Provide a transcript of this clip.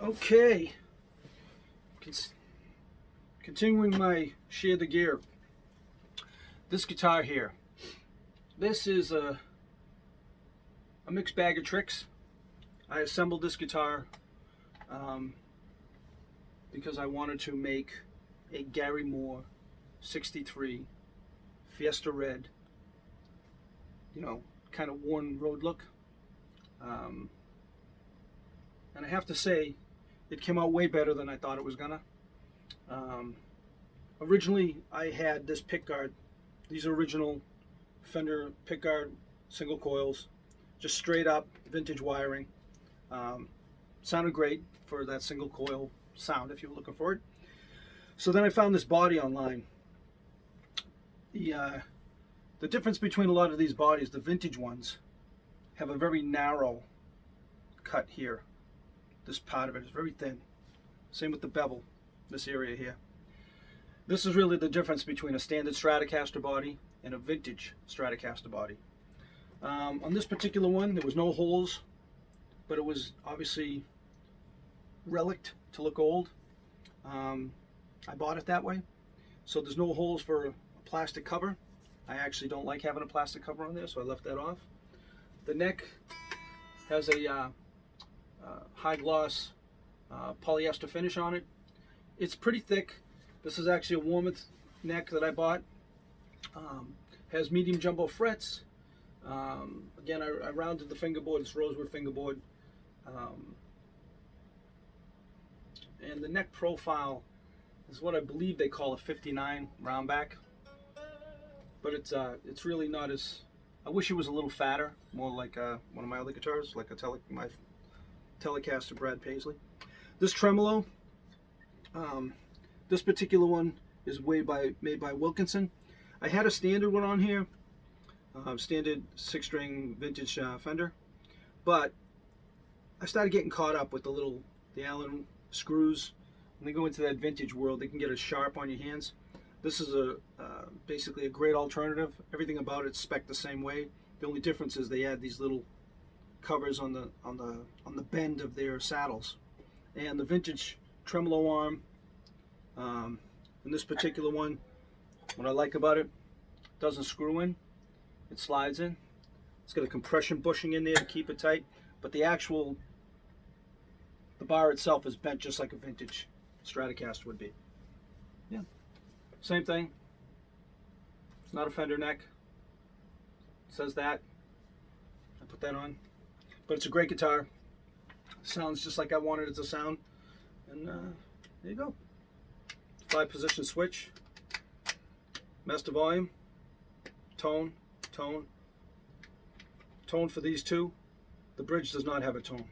Okay, continuing my share the gear. This guitar here, this is a mixed bag of tricks. I assembled this guitar because I wanted to make a Gary Moore 63 Fiesta red, kind of worn road look. And I have to say, it came out way better than I thought it was gonna. Originally, I had this pickguard. These are original Fender pickguard single coils, just straight up vintage wiring. Sounded great for that single coil sound if you were looking for it. So then I found this body online. The difference between a lot of these bodies, the vintage ones, have a very narrow cut here. This part of it is very thin. Same with the bevel, this area here. This is really the difference between a standard Stratocaster body and a vintage Stratocaster body. On this particular one, there was no holes, but it was obviously relicked to look old. I bought it that way, so there's no holes for a plastic cover. I actually don't like having a plastic cover on there, so I left that off. The neck has a high gloss polyester finish on it. It's pretty thick. This is actually a Warmoth neck that I bought. Has medium jumbo frets. Again, I rounded the fingerboard. It's rosewood fingerboard. And the neck profile is what I believe they call a 59 round back. But it's really not as... I wish it was a little fatter, more like one of my other guitars, like my Telecaster Brad Paisley. This tremolo, this particular one is made by Wilkinson. I had a standard one on here, standard 6-string vintage Fender, but I started getting caught up with the Allen screws. When they go into that vintage world, they can get as sharp on your hands. This is basically a great alternative. Everything about it's spec'd the same way. The only difference is they add these little covers on the bend of their saddles. And the vintage tremolo arm, in this particular one, what I like about it, doesn't screw in, it slides in. It's got a compression bushing in there to keep it tight, but the bar itself is bent just like a vintage Stratocaster would be. Yeah, same thing. It's not a Fender neck. It says that. I put that on. But it's a great guitar. Sounds just like I wanted it to sound. And there you go. 5-position switch. Master volume. Tone. Tone for these two. The bridge does not have a tone.